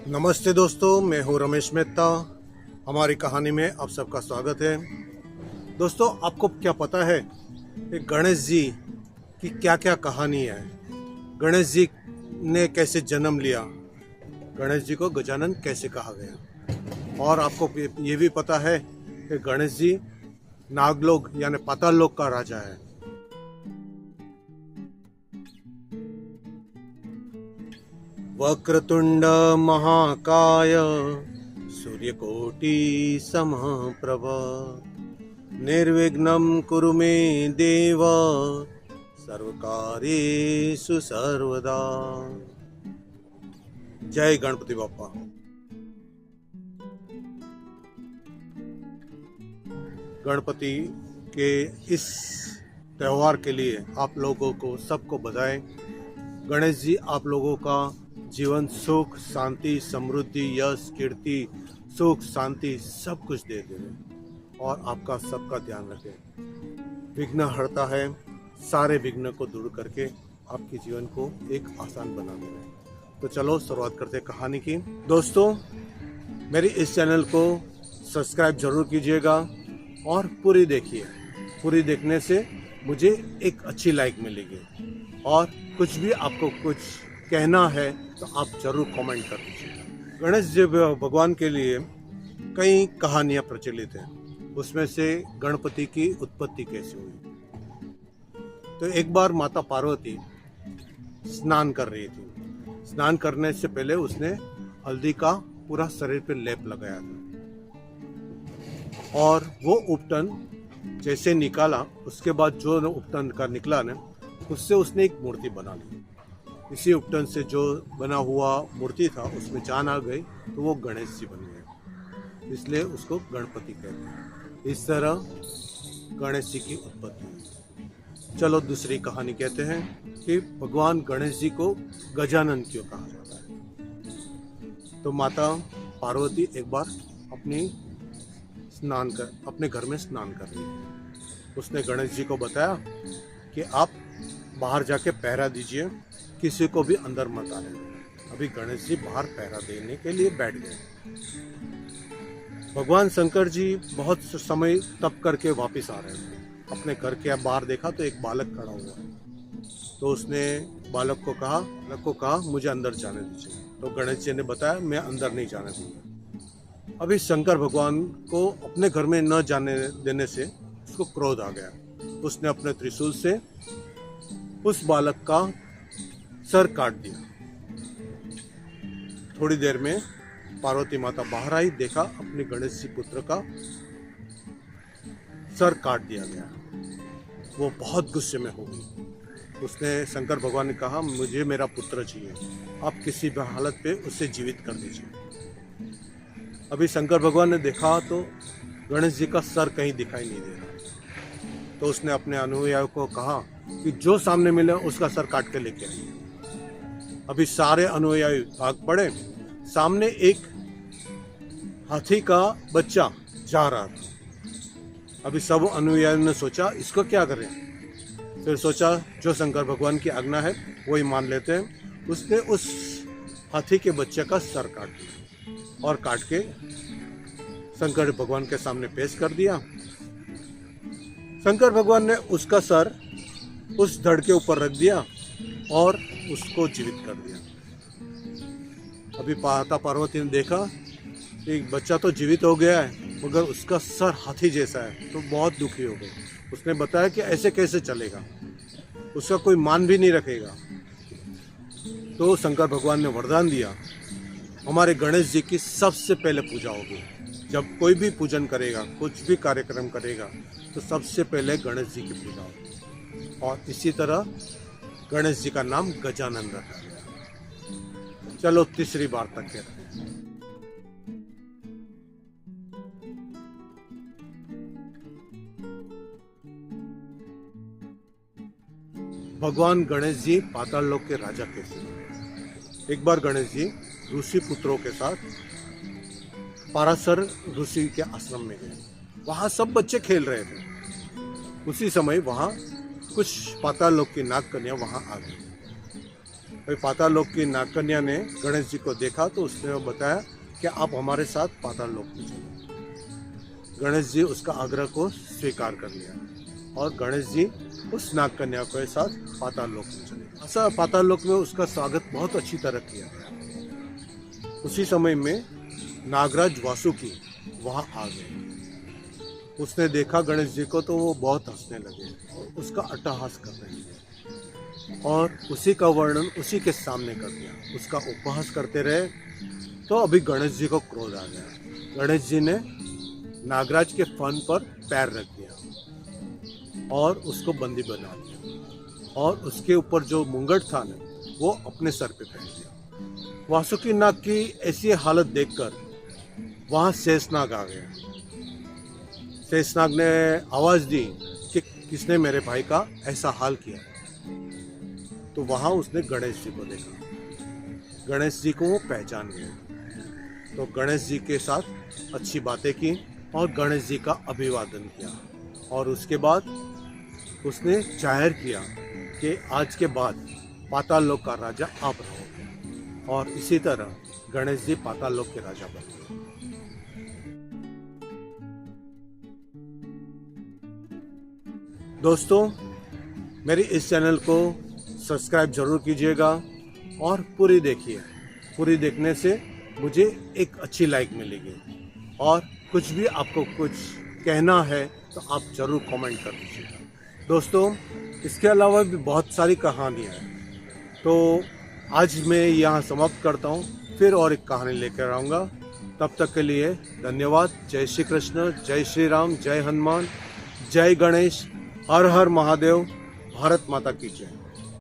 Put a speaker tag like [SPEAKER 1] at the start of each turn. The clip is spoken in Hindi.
[SPEAKER 1] नमस्ते दोस्तों, मैं हूं रमेश मेहता। हमारी कहानी में आप सबका स्वागत है। दोस्तों, आपको क्या पता है कि गणेश जी की क्या क्या कहानी है? गणेश जी ने कैसे जन्म लिया? गणेश जी को गजानन कैसे कहा गया? और आपको ये भी पता है कि गणेश जी नागलोक यानी पाताल लोक का राजा है। वक्रतुंड महाकाय सूर्यकोटि समप्रभ निर्विघ्नं कुरु मे देव सर्वकार्येषु सर्वदा। जय गणपति बाप्पा। गणपति के इस त्योहार के लिए आप लोगों को सबको बधाई। गणेश जी आप लोगों का जीवन सुख शांति समृद्धि यश कीर्ति सुख शांति सब कुछ दे दे और आपका सबका ध्यान रखे। विघ्न हरता है, सारे विघ्न को दूर करके आपके जीवन को एक आसान बना दे रहे। तो चलो शुरुआत करते कहानी की। दोस्तों, मेरी इस चैनल को सब्सक्राइब जरूर कीजिएगा और पूरी देखिए। पूरी देखने से मुझे एक अच्छी लाइक मिलेगी और कुछ भी आपको कुछ कहना है तो आप जरूर कमेंट कर दीजिएगा। गणेश जी भगवान के लिए कई कहानियां प्रचलित हैं। उसमें से गणपति की उत्पत्ति कैसे हुई। तो एक बार माता पार्वती स्नान कर रही थी। स्नान करने से पहले उसने हल्दी का पूरा शरीर पे लेप लगाया था और वो उपटन जैसे निकाला, उसके बाद जो उपटन का निकला ना, उससे उसने एक मूर्ति बना ली। इसी उपटन से जो बना हुआ मूर्ति था उसमें जान आ गई तो वो गणेश जी बन गए, इसलिए उसको गणपति कहते हैं। इस तरह गणेश जी की उत्पत्ति हुई। चलो दूसरी कहानी कहते हैं कि भगवान गणेश जी को गजानन क्यों कहा जाता है। तो माता पार्वती एक बार अपने घर में स्नान कर रही थी। उसने गणेश जी को बताया कि आप बाहर जाके पहरा दीजिए, किसी को भी अंदर मत आने। अभी गणेश जी बाहर पहरा देने के लिए बैठ गए। भगवान शंकर जी बहुत समय तप करके वापस आ रहे थे। अपने घर के बाहर देखा तो एक बालक खड़ा हुआ है। तो उसने बालक को कहा मुझे अंदर जाने दीजिए। तो गणेश जी ने बताया मैं अंदर नहीं जाने दूंगा। अभी शंकर भगवान को अपने घर में न जाने देने से उसको क्रोध आ गया। उसने अपने त्रिशूल से उस बालक का सर काट दिया। थोड़ी देर में पार्वती माता बाहर आई, देखा अपने गणेश जी पुत्र का सर काट दिया गया। वो बहुत गुस्से में हो गई। उसने शंकर भगवान ने कहा मुझे मेरा पुत्र चाहिए, आप किसी भी हालत पे उसे जीवित कर दीजिए। अभी शंकर भगवान ने देखा तो गणेश जी का सर कहीं दिखाई नहीं दे रहा। तो उसने अपने अनुयायियों को कहा कि जो सामने मिले उसका सर काट के लेके आइए। अभी सारे अनुयायी भाग पड़े। सामने एक हाथी का बच्चा जा रहा था। अभी सब अनुयायियों ने सोचा इसको क्या करें। फिर सोचा जो शंकर भगवान की आज्ञा है वही मान लेते हैं। उसने उस हाथी के बच्चे का सर काट दिया और काट के शंकर भगवान के सामने पेश कर दिया। शंकर भगवान ने उसका सर उस धड़ के ऊपर रख दिया और उसको जीवित कर दिया। अभी माता पार्वती ने देखा एक बच्चा तो जीवित हो गया है मगर उसका सर हाथी जैसा है, तो बहुत दुखी हो गई। उसने बताया कि ऐसे कैसे चलेगा, उसका कोई मान भी नहीं रखेगा। तो शंकर भगवान ने वरदान दिया हमारे गणेश जी की सबसे पहले पूजा होगी। जब कोई भी पूजन करेगा, कुछ भी कार्यक्रम करेगा तो सबसे पहले गणेश जी की पूजा होगी। और इसी तरह गणेश जी का नाम गजानन रखा गया। चलो तीसरी बार तक कहते हैं। भगवान गणेश जी पाताल लोक के राजा कैसे हुए। एक बार गणेश जी ऋषि पुत्रों के साथ पाराशर ऋषि के आश्रम में गए। वहां सब बच्चे खेल रहे थे। उसी समय वहां कुछ पाताल लोक की नाग कन्या वहां आ गई। भाई पाताल लोक की नागकन्या ने गणेश जी को देखा तो उसने बताया कि आप हमारे साथ पाताल लोक में चलो। गणेश जी उसका आग्रह को स्वीकार कर लिया और गणेश जी उस नागकन्या के साथ पाताल लोक में चले। ऐसा पाताल लोक में उसका स्वागत बहुत अच्छी तरह किया गया। उसी समय में नागराज वासुकी वहाँ आ गए। उसने देखा गणेश जी को तो वो बहुत हंसने लगे और उसका अट्टहास कर रहे थे और उसी का वर्णन उसी के सामने कर दिया। उसका उपहास करते रहे तो अभी गणेश जी को क्रोध आ गया। गणेश जी ने नागराज के फन पर पैर रख दिया और उसको बंदी बना दिया और उसके ऊपर जो मुंगट था ना वो अपने सर पे पहन दिया। वासुकी नाग की ऐसी हालत देखकर वहाँ शेषनाग आ गया। शेषनाग ने आवाज दी कि किसने मेरे भाई का ऐसा हाल किया। तो वहाँ उसने गणेश जी को देखा। गणेश जी को वो पहचान गया तो गणेश जी के साथ अच्छी बातें की और गणेश जी का अभिवादन किया और उसके बाद उसने जाहिर किया कि आज के बाद पाताल लोक का राजा आप रहोगे और इसी तरह गणेश जी पाताल लोक के राजा बन गए। दोस्तों, मेरे इस चैनल को सब्सक्राइब जरूर कीजिएगा और पूरी देखिए। पूरी देखने से मुझे एक अच्छी लाइक मिलेगी और कुछ भी आपको कुछ कहना है तो आप जरूर कमेंट कर दीजिएगा। दोस्तों, इसके अलावा भी बहुत सारी कहानियाँ हैं तो आज मैं यहाँ समाप्त करता हूँ। फिर और एक कहानी लेकर आऊँगा। तब तक के लिए धन्यवाद। जय श्री कृष्ण, जय श्री राम, जय हनुमान, जय गणेश, हर हर महादेव, भारत माता की जय।